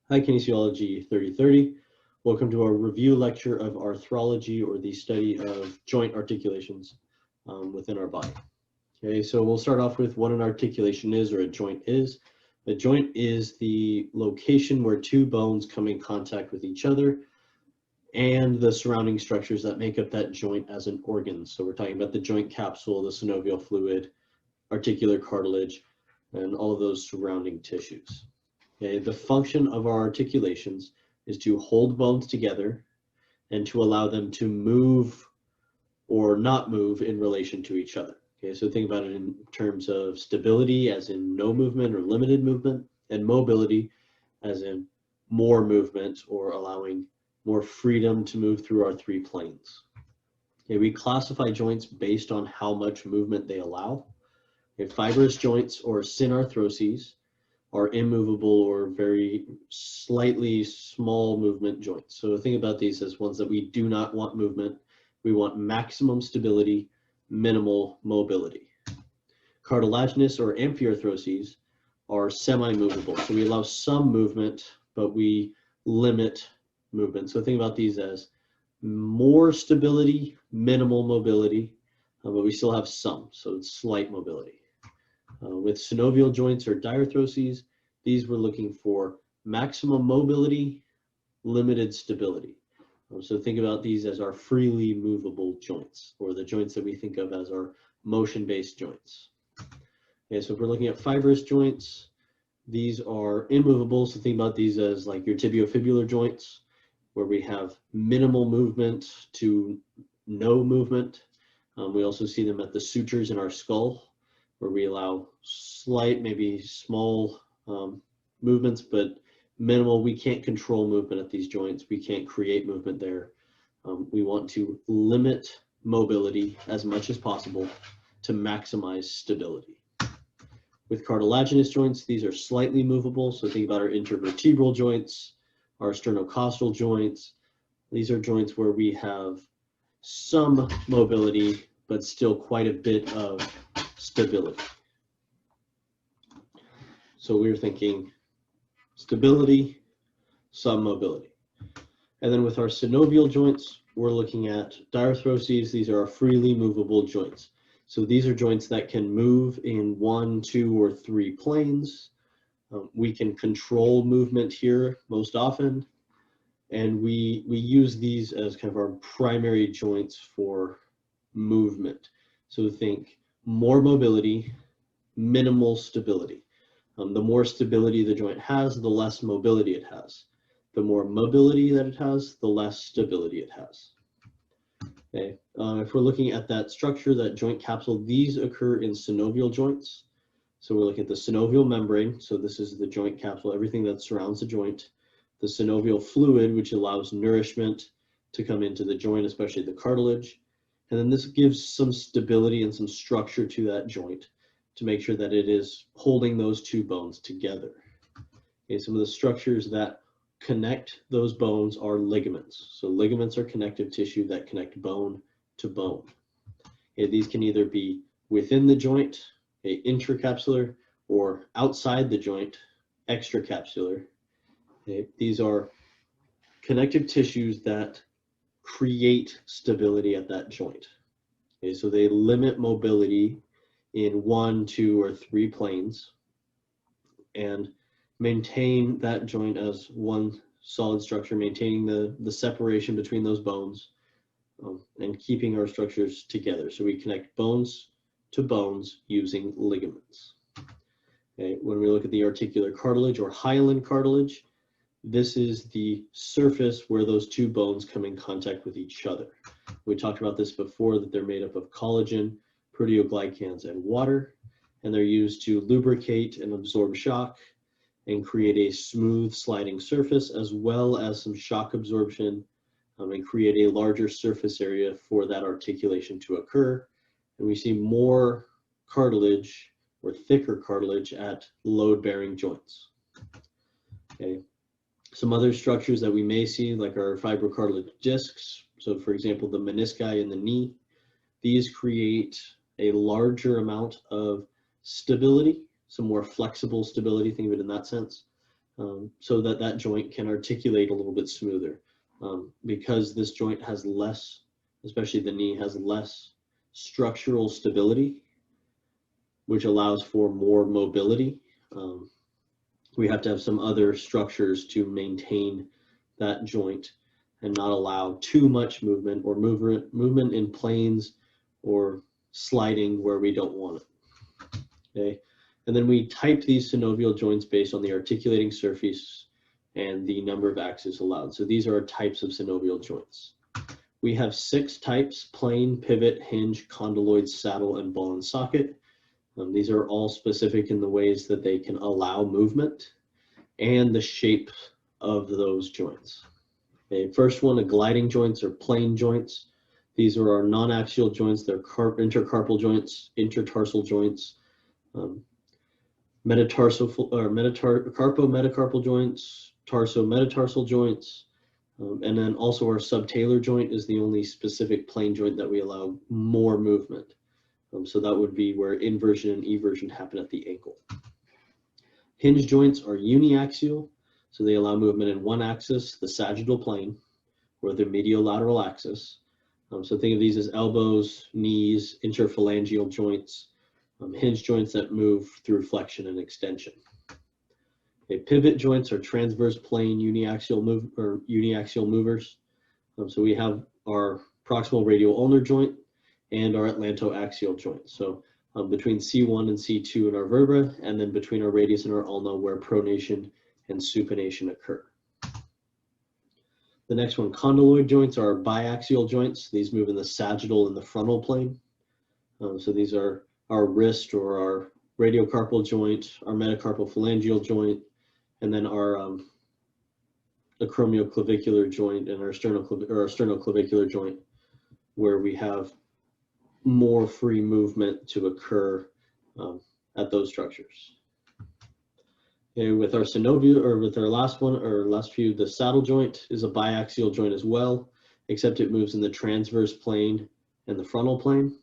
Hi, Kinesiology 3030. Welcome to our review lecture of arthrology, or the study of joint articulations within our body. Okay, so we'll start off with what an articulation is, or a joint is. A joint is the location where two bones come in contact with each other and the surrounding structures that make up that joint as an organ. So we're talking about the joint capsule, the synovial fluid, articular cartilage, and all of those surrounding tissues. Okay, the function of our articulations is to hold bones together and to allow them to move or not move in relation to each other. Okay, so think about it in terms of stability, as in no movement or limited movement, and mobility, as in more movement or allowing more freedom to move through our three planes. Okay, we classify joints based on how much movement they allow. Okay, fibrous joints or synarthroses are immovable or very slightly small movement joints. So think about these as ones that we do not want movement. We want maximum stability, minimal mobility. Cartilaginous or amphiarthroses are semi-movable. So we allow some movement, but we limit movement. So think about these as more stability, minimal mobility, but we still have some, so it's slight mobility. With synovial joints or diarthroses, these we're looking for maximum mobility, limited stability. So think about these as our freely movable joints, or the joints that we think of as our motion-based joints. Okay, so if we're looking at fibrous joints, these are immovable. So think about these as like your tibiofibular joints, where we have minimal movement to no movement. We also see them at the sutures in our skull, where we allow slight, maybe small movements, but minimal. We can't control movement at these joints. We can't create movement there. We want to limit mobility as much as possible to maximize stability. With cartilaginous joints, these are slightly movable. So think about our intervertebral joints, our sternocostal joints. These are joints where we have some mobility, but still quite a bit of stability. So we're thinking stability, some mobility. And then with our synovial joints, we're looking at diarthroses. These are our freely movable joints. So these are joints that can move in 1, 2, or 3 planes. We can control movement here most often, and we use these as kind of our primary joints for movement. So think more mobility, minimal stability. The more stability the joint has, the less mobility it has. The more mobility that it has, the less stability it has. Okay. If we're looking at that structure, that joint capsule, these occur in synovial joints. So we're looking at the synovial membrane. So this is the joint capsule, everything that surrounds the joint. The synovial fluid, which allows nourishment to come into the joint, especially the cartilage. And then this gives some stability and some structure to that joint to make sure that it is holding those two bones together. Okay, some of the structures that connect those bones are ligaments. So ligaments are connective tissue that connect bone to bone. Okay, these can either be within the joint, intracapsular, or outside the joint, extracapsular. Okay, these are connective tissues that create stability at that joint. Okay, so they limit mobility in 1, 2, or 3 planes and maintain that joint as one solid structure, maintaining the separation between those bones and keeping our structures together. So we connect bones to bones using ligaments. Okay, when we look at the articular cartilage or hyaline cartilage, this is the surface where those two bones come in contact with each other. We talked about this before, that they're made up of collagen, proteoglycans, and water, and they're used to lubricate and absorb shock and create a smooth sliding surface, as well as some shock absorption, and create a larger surface area for that articulation to occur. And we see more cartilage or thicker cartilage at load-bearing joints. Okay. Some other structures that we may see, like our fibrocartilage discs. So for example, the menisci in the knee, these create a larger amount of stability, some more flexible stability, think of it in that sense. so that that joint can articulate a little bit smoother. Because this joint has less, especially the knee, has less structural stability, which allows for more mobility. We have to have some other structures to maintain that joint and not allow too much movement or movement in planes or sliding where we don't want it. Okay, and then we type these synovial joints based on the articulating surface and the number of axes allowed. So these are types of synovial joints. We have 6 types: plane, pivot, hinge, condyloid, saddle, and ball and socket. These are all specific in the ways that they can allow movement and the shape of those joints. Okay, first one, gliding joints or plane joints. These are our non-axial joints. They're intercarpal joints, intertarsal joints, carpometacarpal joints, tarso-metatarsal joints, and then also our subtalar joint is the only specific plane joint that we allow more movement. So that would be where inversion and eversion happen at the ankle. Hinge joints are uniaxial, so they allow movement in one axis, the sagittal plane, or the mediolateral axis. So think of these as elbows, knees, interphalangeal joints, hinge joints that move through flexion and extension. Okay, pivot joints are transverse plane uniaxial movers. So we have our proximal radial ulnar joint and our atlantoaxial joint. So between C1 and C2 in our vertebra, and then between our radius and our ulna where pronation and supination occur. The next one, condyloid joints, are biaxial joints. These move in the sagittal and the frontal plane. So these are our wrist or our radiocarpal joint, our metacarpal phalangeal joint, and then our acromioclavicular joint and our sternoclavicular joint, where we have more free movement to occur at those structures. Okay, with our synovial, or with our last few, the saddle joint is a biaxial joint as well, except it moves in the transverse plane and the frontal plane.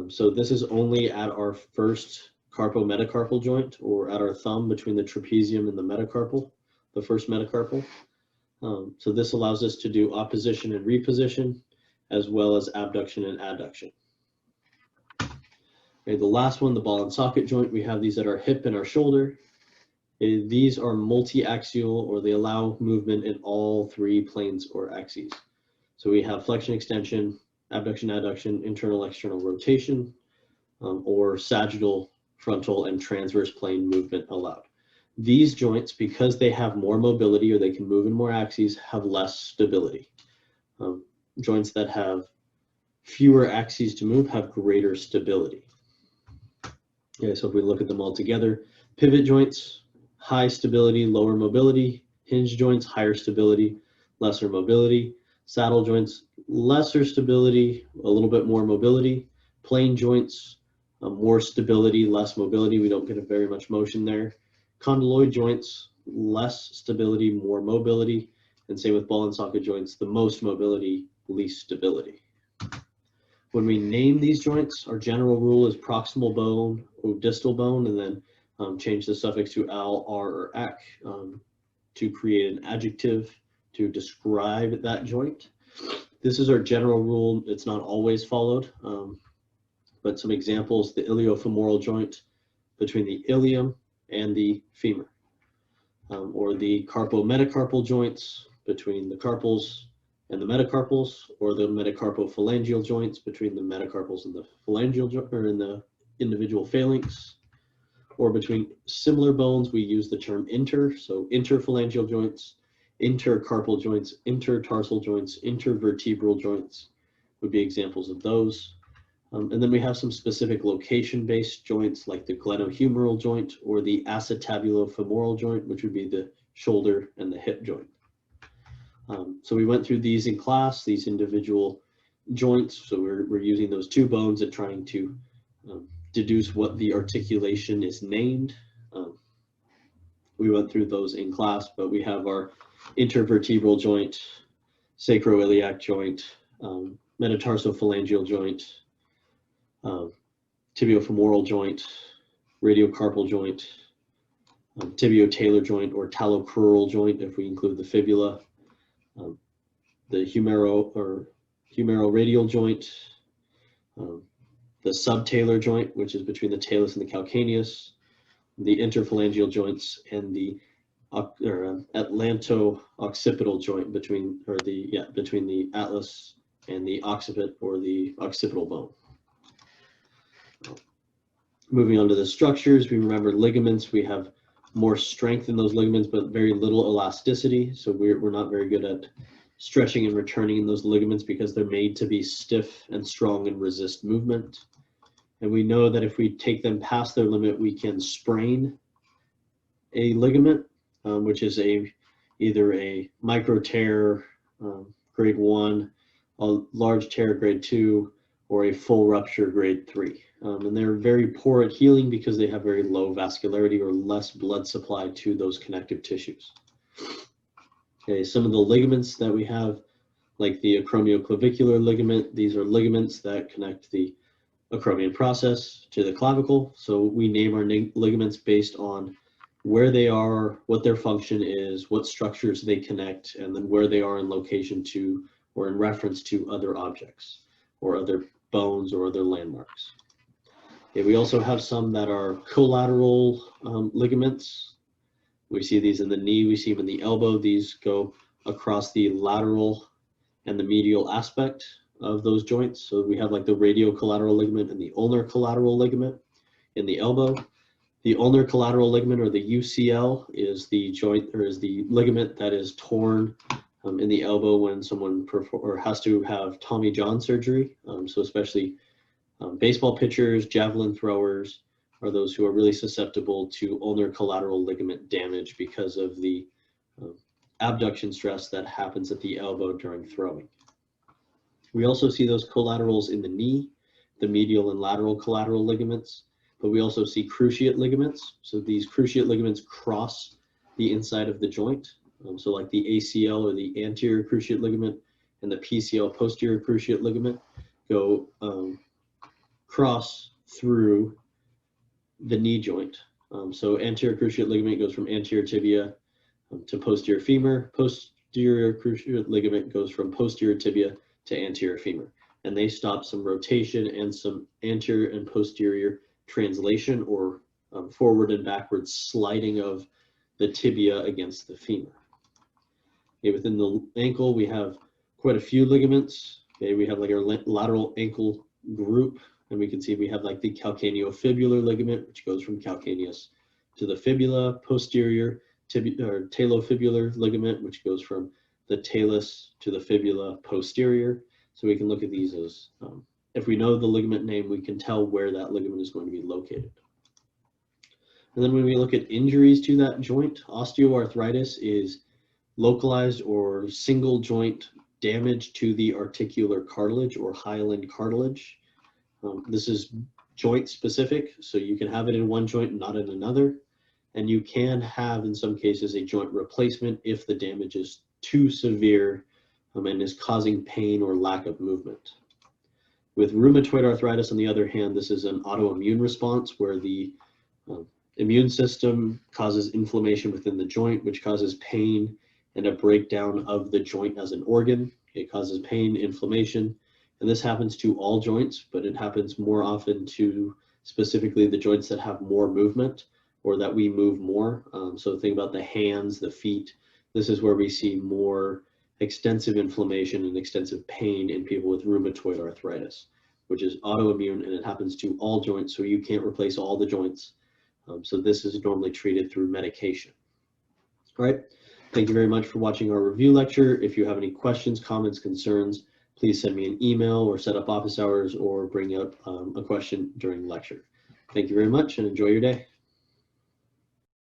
So this is only at our first carpometacarpal joint, or at our thumb between the trapezium and the metacarpal, the first metacarpal. So this allows us to do opposition and reposition, as well as abduction and adduction. Okay, the last one, the ball and socket joint, we have these at our hip and our shoulder. These are multi-axial, or they allow movement in all 3 planes or axes. So we have flexion, extension, abduction, adduction, internal, external rotation, or sagittal, frontal, and transverse plane movement allowed. These joints, because they have more mobility or they can move in more axes, have less stability. Joints that have fewer axes to move have greater stability. Okay, so if we look at them all together, pivot joints, high stability, lower mobility; hinge joints, higher stability, lesser mobility; saddle joints, lesser stability, a little bit more mobility; plane joints, more stability, less mobility. We don't get very much motion there. Condyloid joints, less stability, more mobility. And same with ball and socket joints, the most mobility, least stability. When we name these joints, our general rule is proximal bone or distal bone, and then change the suffix to al, r, or ac to create an adjective to describe that joint. This is our general rule. It's not always followed, but some examples: the iliofemoral joint between the ilium and the femur, or the carpometacarpal joints between the carpals and the metacarpals, or the metacarpophalangeal joints between the metacarpals and the phalangeal or in the individual phalanx, or between similar bones. We use the term inter, so interphalangeal joints, intercarpal joints, intertarsal joints, intervertebral joints would be examples of those. And then we have some specific location-based joints like the glenohumeral joint or the acetabulofemoral joint, which would be the shoulder and the hip joint. So we went through these in class, these individual joints. So we're using those 2 bones and trying to deduce what the articulation is named. We went through those in class, but we have our intervertebral joint, sacroiliac joint, metatarsophalangeal joint, tibiofemoral joint, radiocarpal joint, tibio-talar joint or talocrural joint if we include the fibula, the humeroradial joint, the subtalar joint, which is between the talus and the calcaneus, the interphalangeal joints, and the atlanto-occipital joint between the atlas and the occiput or the occipital bone. Moving on to the structures, we remember ligaments. We have more strength in those ligaments, but very little elasticity. So we're not very good at stretching and returning in those ligaments because they're made to be stiff and strong and resist movement. And we know that if we take them past their limit, we can sprain a ligament, which is either a micro tear, grade 1, a large tear, grade 2, or a full rupture, grade 3. And they're very poor at healing because they have very low vascularity or less blood supply to those connective tissues. Okay, some of the ligaments that we have, like the acromioclavicular ligament, these are ligaments that connect the acromion process to the clavicle. So we name our ligaments based on where they are, what their function is, what structures they connect, and then where they are in location to or in reference to other objects or other bones or other landmarks. Okay, we also have some that are collateral ligaments. We see these in the knee, we see them in the elbow. These go across the lateral and the medial aspect of those joints. So we have like the radiocollateral ligament and the ulnar collateral ligament in the elbow. The ulnar collateral ligament, or the UCL, is the joint or is the ligament that is torn in the elbow when someone has to have Tommy John surgery. So especially baseball pitchers, javelin throwers are those who are really susceptible to ulnar collateral ligament damage because of the abduction stress that happens at the elbow during throwing. We also see those collaterals in the knee, the medial and lateral collateral ligaments, but we also see cruciate ligaments. So these cruciate ligaments cross the inside of the joint. So like the ACL or the anterior cruciate ligament and the PCL posterior cruciate ligament go cross through the knee joint. So anterior cruciate ligament goes from anterior tibia to posterior femur. Posterior cruciate ligament goes from posterior tibia to anterior femur. And they stop some rotation and some anterior and posterior translation or forward and backward sliding of the tibia against the femur. Okay, within the ankle, we have quite a few ligaments. Okay, we have like our lateral ankle group, and we can see we have like the calcaneofibular ligament, which goes from calcaneus to the fibula, posterior talofibular ligament, which goes from the talus to the fibula posterior. So we can look at these as, if we know the ligament name, we can tell where that ligament is going to be located. And then when we look at injuries to that joint, osteoarthritis is localized or single joint damage to the articular cartilage or hyaline cartilage. This is joint specific, so you can have it in one joint and not in another. And you can have, in some cases, a joint replacement if the damage is too severe and is causing pain or lack of movement. With rheumatoid arthritis, on the other hand, this is an autoimmune response where the immune system causes inflammation within the joint, which causes pain and a breakdown of the joint as an organ. It causes pain, inflammation, and this happens to all joints, but it happens more often to specifically the joints that have more movement or that we move more. So think about the hands, the feet. This is where we see more extensive inflammation and extensive pain in people with rheumatoid arthritis, which is autoimmune, and it happens to all joints, so you can't replace all the joints. So this is normally treated through medication. All right, thank you very much for watching our review lecture. If you have any questions, comments, concerns, please send me an email or set up office hours or bring up a question during the lecture. Thank you very much and enjoy your day.